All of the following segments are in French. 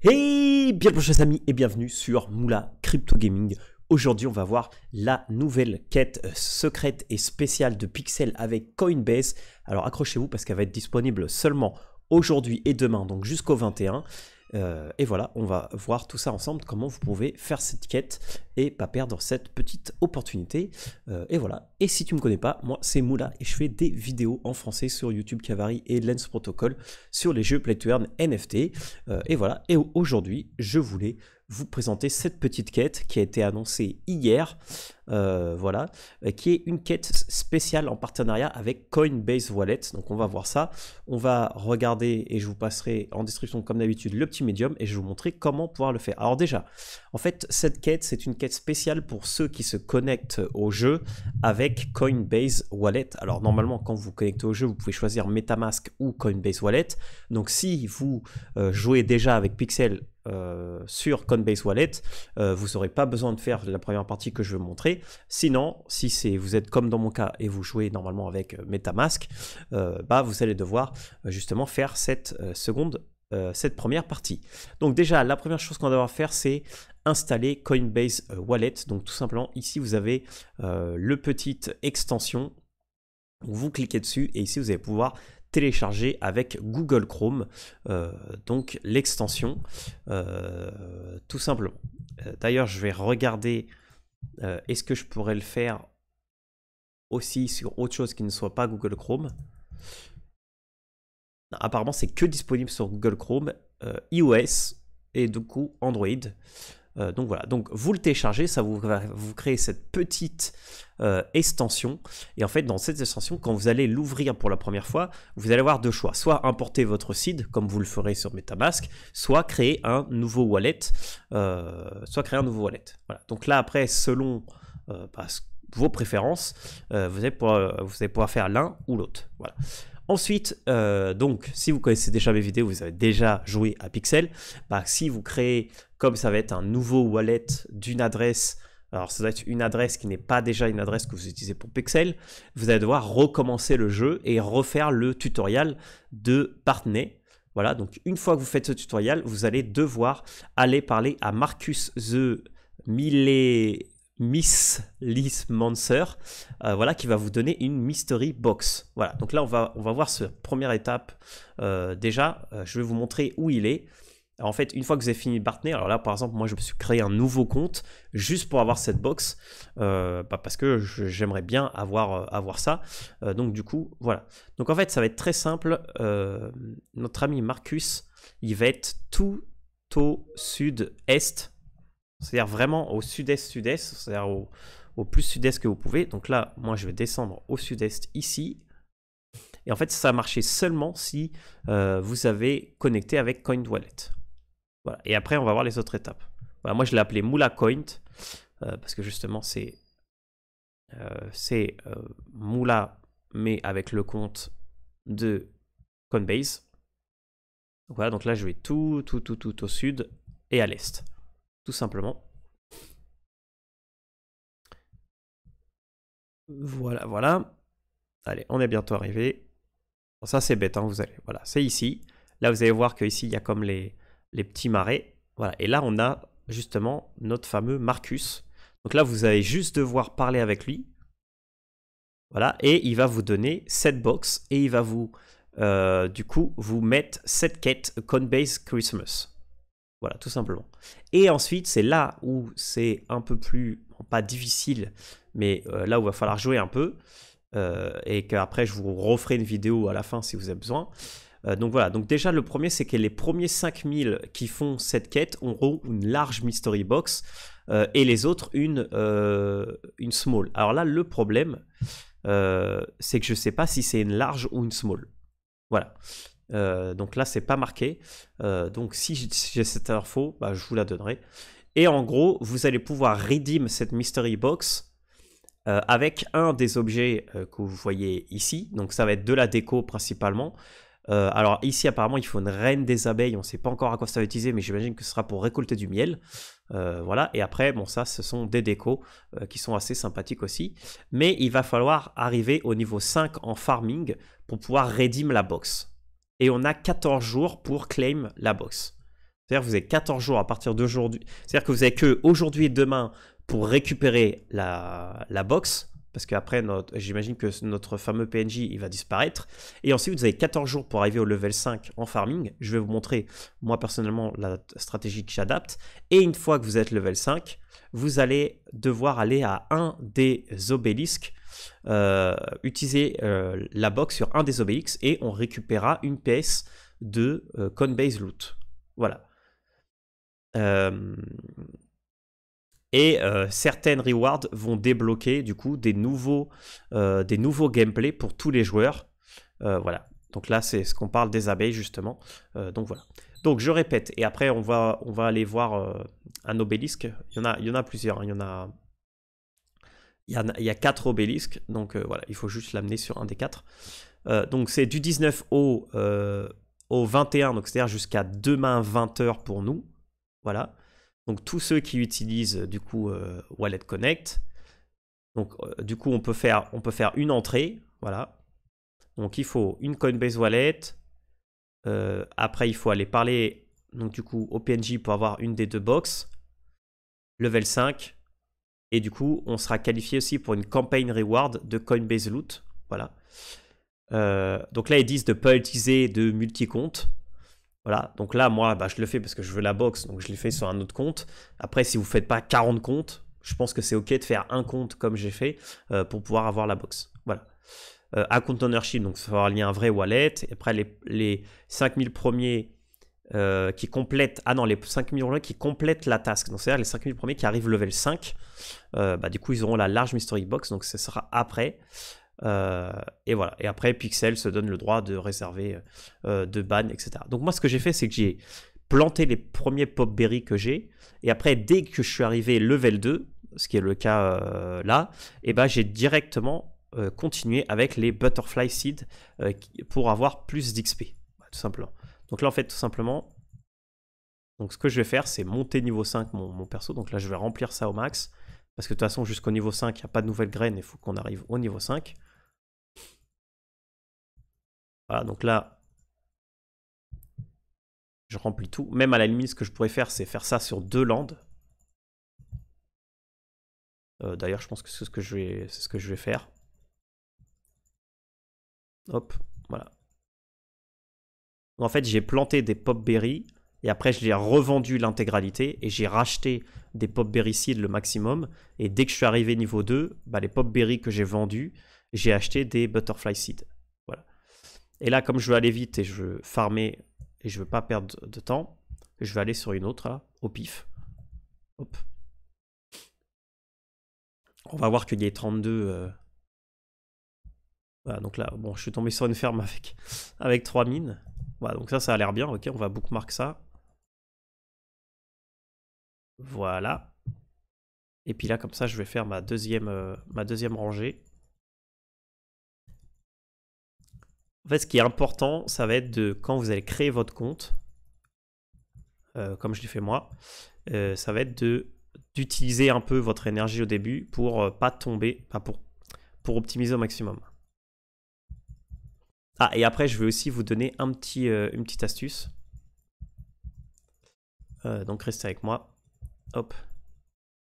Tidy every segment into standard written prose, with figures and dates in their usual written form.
Hey, bien bonjour chers amis et bienvenue sur Moula Crypto Gaming. Aujourd'hui on va voir la nouvelle quête secrète et spéciale de Pixel avec Coinbase. Alors accrochez-vous parce qu'elle va être disponible seulement aujourd'hui et demain, donc jusqu'au 21. Et voilà, on va voir tout ça ensemble, comment vous pouvez faire cette quête et pas perdre cette petite opportunité. Et voilà, et si tu ne me connais pas, moi c'est Moula et je fais des vidéos en français sur YouTube Kavari et Lens Protocol sur les jeux Play to Earn NFT. Et voilà, et aujourd'hui je voulais vous présenter cette petite quête qui a été annoncée hier, voilà, qui est une quête spéciale en partenariat avec Coinbase Wallet. Donc on va voir ça, on va regarder et je vous passerai en description comme d'habitude le petit médium et je vais vous montrer comment pouvoir le faire. Alors déjà, en fait cette quête c'est une quête spéciale pour ceux qui se connectent au jeu avec Coinbase Wallet. Alors normalement quand vous vous connectez au jeu vous pouvez choisir MetaMask ou Coinbase Wallet. Donc si vous jouez déjà avec Pixel sur Coinbase Wallet, vous n'aurez pas besoin de faire la première partie que je vais vous montrer. Sinon, si vous êtes comme dans mon cas et vous jouez normalement avec MetaMask, vous allez devoir justement faire cette première partie. Donc déjà, la première chose qu'on va devoir faire, c'est installer Coinbase Wallet. Donc tout simplement, ici, vous avez le petite extension. Vous cliquez dessus et ici, vous allez pouvoir télécharger avec Google Chrome, donc l'extension, tout simplement. D'ailleurs, je vais regarder, est-ce que je pourrais le faire aussi sur autre chose qui ne soit pas Google Chrome. Non, apparemment, c'est que disponible sur Google Chrome, iOS et du coup Android. Donc voilà, donc vous le téléchargez, ça vous crée cette petite extension. Et en fait, dans cette extension, quand vous allez l'ouvrir pour la première fois, vous allez avoir deux choix. Soit importer votre seed, comme vous le ferez sur MetaMask, soit créer un nouveau wallet. Voilà. Donc là, après, selon vos préférences, vous allez pouvoir faire l'un ou l'autre. Voilà. Ensuite, donc, si vous connaissez déjà mes vidéos, vous avez déjà joué à Pixel, si vous créez, comme ça va être un nouveau wallet d'une adresse, alors ça doit être une adresse qui n'est pas déjà une adresse que vous utilisez pour Pixel, vous allez devoir recommencer le jeu et refaire le tutoriel de Partney. Voilà, donc une fois que vous faites ce tutoriel, vous allez devoir aller parler à Marcus the Miss Lismancer, voilà, qui va vous donner une mystery box. Voilà, donc là on va voir cette première étape. Déjà, je vais vous montrer où il est. Alors, en fait, une fois que vous avez fini de partner, alors là par exemple, moi je me suis créé un nouveau compte juste pour avoir cette box, parce que j'aimerais bien avoir ça. Donc du coup, voilà. Donc en fait, ça va être très simple. Notre ami Marcus, il va être tout au sud-est. C'est-à-dire vraiment au sud-est, c'est-à-dire au plus sud-est que vous pouvez. Donc là, moi, je vais descendre au sud-est ici. Et en fait, ça va marcher seulement si vous avez connecté avec CoinWallet. Voilà. Et après, on va voir les autres étapes. Voilà, moi, je l'ai appelé Moula Coin, parce que justement, c'est Moula, mais avec le compte de Coinbase. Voilà, donc là, je vais tout au sud et à l'est. Tout simplement. Voilà. Allez, on est bientôt arrivé. Bon, ça, c'est bête, hein, vous allez. Voilà, c'est ici. Là, vous allez voir qu'ici, il y a comme les petits marais. Voilà, et là, on a justement notre fameux Marcus. Donc là, vous allez juste devoir parler avec lui. Voilà, et il va vous donner cette box et il va vous, du coup, vous mettre cette quête Coinbase Christmas. Voilà, tout simplement. Et ensuite, c'est là où c'est un peu plus, pas difficile, mais là où il va falloir jouer un peu. Et qu'après, je vous referai une vidéo à la fin si vous avez besoin. Donc voilà, donc déjà, le premier, c'est que les premiers 5000 qui font cette quête auront une large mystery box et les autres, une small. Alors là, le problème, c'est que je ne sais pas si c'est une large ou une small. Voilà. Donc là, c'est pas marqué. Donc si j'ai cette info, je vous la donnerai. Et en gros, vous allez pouvoir redeem cette mystery box avec un des objets que vous voyez ici. Donc ça va être de la déco principalement. Alors ici, apparemment, il faut une reine des abeilles. On ne sait pas encore à quoi ça va être utilisé, mais j'imagine que ce sera pour récolter du miel. Voilà. Et après, bon, ça, ce sont des décos qui sont assez sympathiques aussi. Mais il va falloir arriver au niveau 5 en farming pour pouvoir redeem la box. Et on a 14 jours pour claim la box. C'est-à-dire que vous avez 14 jours à partir d'aujourd'hui. C'est-à-dire que vous avez que aujourd'hui et demain pour récupérer la box. Parce qu'après, j'imagine que notre fameux PNJ, il va disparaître. Et ensuite, vous avez 14 jours pour arriver au level 5 en farming. Je vais vous montrer, moi, personnellement, la stratégie que j'adapte. Et une fois que vous êtes level 5, vous allez devoir aller à un des obélisques, utiliser la box sur un des obélisques, et on récupérera une pièce de Coinbase Loot. Voilà. Et certaines rewards vont débloquer du coup des nouveaux gameplays pour tous les joueurs. Voilà. Donc là, c'est ce qu'on parle des abeilles justement. Donc voilà. Donc je répète. Et après, on va aller voir un obélisque. Il y en a plusieurs. Il y a 4 obélisques. Donc voilà, il faut juste l'amener sur un des 4. Donc c'est du 19 au 21. Donc c'est-à-dire jusqu'à demain 20h pour nous. Voilà. Donc tous ceux qui utilisent du coup Wallet Connect, donc du coup on peut faire une entrée, voilà. Donc il faut une Coinbase Wallet. Après il faut aller parler donc du coup au PNJ pour avoir une des 2 box, level 5, et du coup on sera qualifié aussi pour une campaign reward de Coinbase Loot, voilà. Donc là ils disent de ne pas utiliser de multi-compte. Voilà, donc là, moi, bah, je le fais parce que je veux la box, donc je l'ai fait sur un autre compte. Après, si vous ne faites pas 40 comptes, je pense que c'est OK de faire un compte comme j'ai fait pour pouvoir avoir la box. Voilà. Account ownership, donc il faut avoir lié un vrai wallet. Et après, les 5000 premiers qui complètent... Ah non, les 5000 premiers qui complètent la task. Donc c'est-à-dire les 5000 premiers qui arrivent level 5. Bah, du coup, ils auront la large mystery box, donc ce sera après. Et voilà. Et après, Pixel se donne le droit de réserver de ban, etc. Donc moi, ce que j'ai fait, c'est que j'ai planté les premiers pop-berry que j'ai. Et après, dès que je suis arrivé level 2, ce qui est le cas là, et ben, j'ai directement continué avec les butterfly seeds pour avoir plus d'XP, tout simplement. Donc là, en fait, tout simplement, donc ce que je vais faire, c'est monter niveau 5 mon perso. Donc là, je vais remplir ça au max. Parce que de toute façon, jusqu'au niveau 5, il n'y a pas de nouvelles graines. Il faut qu'on arrive au niveau 5. Voilà, donc là, je remplis tout. Même à la limite, ce que je pourrais faire, c'est faire ça sur 2 landes. D'ailleurs, je pense que c'est ce que je vais faire. Hop, voilà. En fait, j'ai planté des pop-berry et après, je l'ai revendu l'intégralité et j'ai racheté des pop-berry seeds le maximum. Et dès que je suis arrivé niveau 2, bah, les pop-berry que j'ai vendus, j'ai acheté des butterfly seeds. Voilà. Et là, comme je veux aller vite et je veux farmer et je veux pas perdre de temps, je vais aller sur une autre, là, au pif. Hop. On va voir qu'il y a 32. Voilà, donc là, bon, je suis tombé sur une ferme avec 3 mines. Voilà, donc ça a l'air bien. Ok, on va bookmark ça. Voilà. Et puis là, comme ça, je vais faire ma deuxième rangée. En fait, ce qui est important, ça va être de, quand vous allez créer votre compte, comme je l'ai fait moi, ça va être d'utiliser un peu votre énergie au début pour pas tomber, pour optimiser au maximum. Ah, et après, je vais aussi vous donner une petite astuce. Donc, restez avec moi. Hop.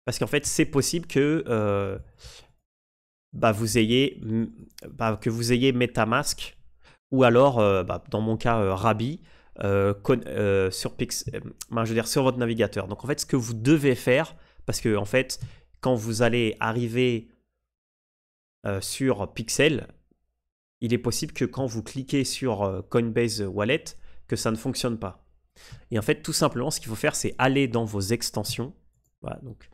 Parce qu'en fait, c'est possible que vous ayez MetaMask ou alors, dans mon cas, Rabi sur sur votre navigateur. Donc en fait, ce que vous devez faire, parce que en fait, quand vous allez arriver sur Pixel, il est possible que quand vous cliquez sur Coinbase Wallet, que ça ne fonctionne pas. Et en fait, tout simplement, ce qu'il faut faire, c'est aller dans vos extensions. Voilà, donc.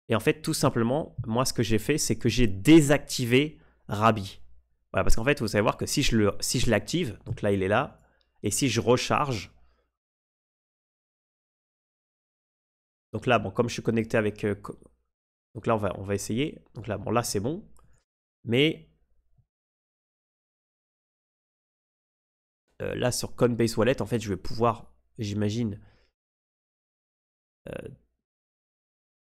Et en fait, tout simplement, moi, ce que j'ai fait, c'est que j'ai désactivé Rabi. Voilà, parce qu'en fait, vous savez voir que si je l'active, donc là, il est là, et si je recharge, donc là, bon, comme je suis connecté avec... donc là, on va essayer. Donc là, bon, là, c'est bon. Mais là, sur Coinbase Wallet, en fait, je vais pouvoir, j'imagine,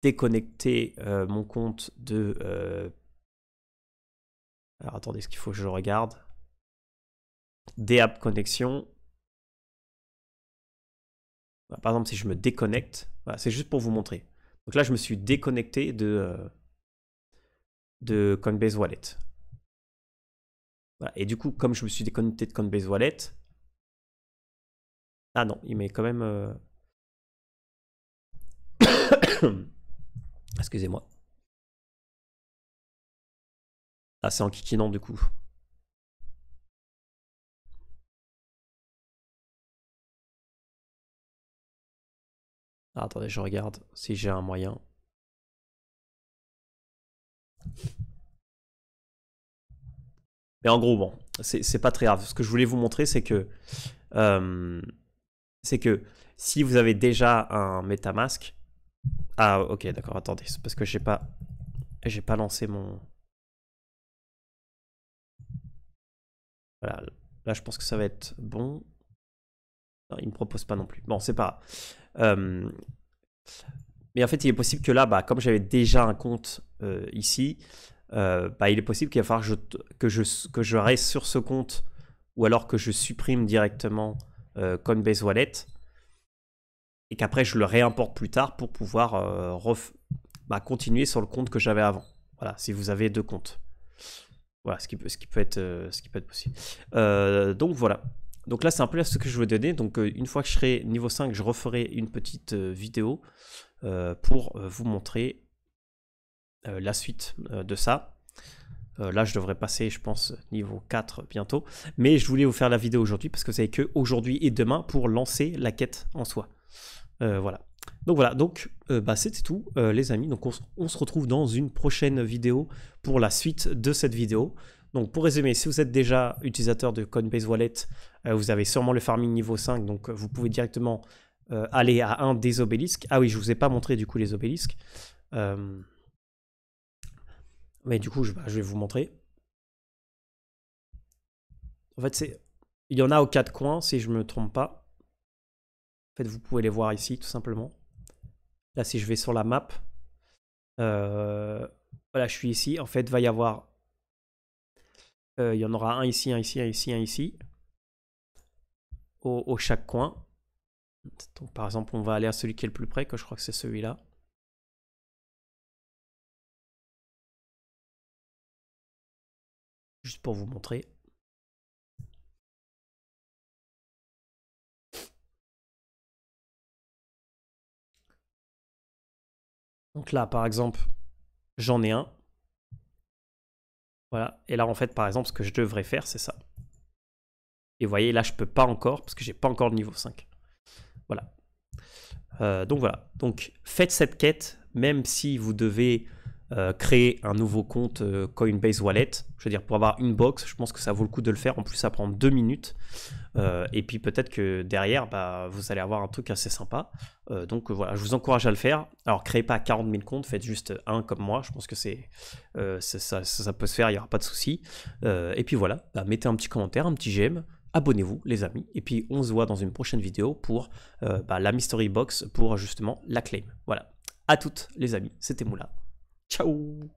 déconnecter mon compte de... alors, attendez, ce qu'il faut que je regarde. Des app connexion. Voilà, par exemple, si je me déconnecte, voilà, c'est juste pour vous montrer. Donc là, je me suis déconnecté de Coinbase Wallet. Voilà. Et du coup, comme je me suis déconnecté de Coinbase Wallet, ah non, il met quand même... Excusez-moi. Ah, c'est en kikinant du coup. Ah, attendez, je regarde si j'ai un moyen. Mais en gros, bon, c'est pas très grave. Ce que je voulais vous montrer, c'est que si vous avez déjà un MetaMask... Ah, ok, d'accord, attendez. C'est parce que j'ai pas lancé mon... Voilà, là, je pense que ça va être bon. Non, il me propose pas non plus. Bon, c'est pas grave. Mais en fait, il est possible que là, bah, comme j'avais déjà un compte ici, bah, il est possible qu'il va falloir que je reste sur ce compte ou alors que je supprime directement Coinbase Wallet et qu'après je le réimporte plus tard pour pouvoir bah, continuer sur le compte que j'avais avant. Voilà, si vous avez deux comptes. Voilà, ce qui peut être possible. Donc voilà. Donc là, c'est un peu là ce que je veux donner. Donc une fois que je serai niveau 5, je referai une petite vidéo pour vous montrer la suite de ça. Là, je devrais passer, je pense, niveau 4 bientôt. Mais je voulais vous faire la vidéo aujourd'hui parce que vous savez que aujourd'hui et demain pour lancer la quête en soi. Voilà. Donc voilà, donc bah, c'était tout les amis. Donc on se retrouve dans une prochaine vidéo pour la suite de cette vidéo. Donc pour résumer, si vous êtes déjà utilisateur de Coinbase Wallet, vous avez sûrement le farming niveau 5, donc vous pouvez directement aller à un des obélisques. Ah oui, je vous ai pas montré du coup les obélisques. Mais du coup, je vais vous montrer. En fait, il y en a aux 4 coins, si je me trompe pas. En fait, vous pouvez les voir ici, tout simplement. Là, si je vais sur la map, voilà, je suis ici. En fait, il va y avoir... il y en aura un ici, un ici, un ici, un ici. Au chaque coin. Donc, par exemple, on va aller à celui qui est le plus près, que je crois que c'est celui-là. Juste pour vous montrer. Donc là, par exemple, j'en ai un. Voilà. Et là, en fait, par exemple, ce que je devrais faire, c'est ça. Et vous voyez, là, je peux pas encore, parce que j'ai pas encore le niveau 5. Voilà. Donc voilà. Donc, faites cette quête, même si vous devez créer un nouveau compte Coinbase Wallet. Je veux dire, pour avoir une box, je pense que ça vaut le coup de le faire. En plus, ça prend 2 minutes. Et puis peut-être que derrière, bah, vous allez avoir un truc assez sympa. Donc voilà, je vous encourage à le faire. Alors, créez pas 40 000 comptes, faites juste un comme moi. Je pense que ça peut se faire, il n'y aura pas de souci. Et puis voilà, bah, mettez un petit commentaire, un petit j'aime. Abonnez-vous les amis, et puis on se voit dans une prochaine vidéo pour bah, la Mystery Box pour justement la claim. Voilà, à toutes les amis, c'était Moula. Ciao.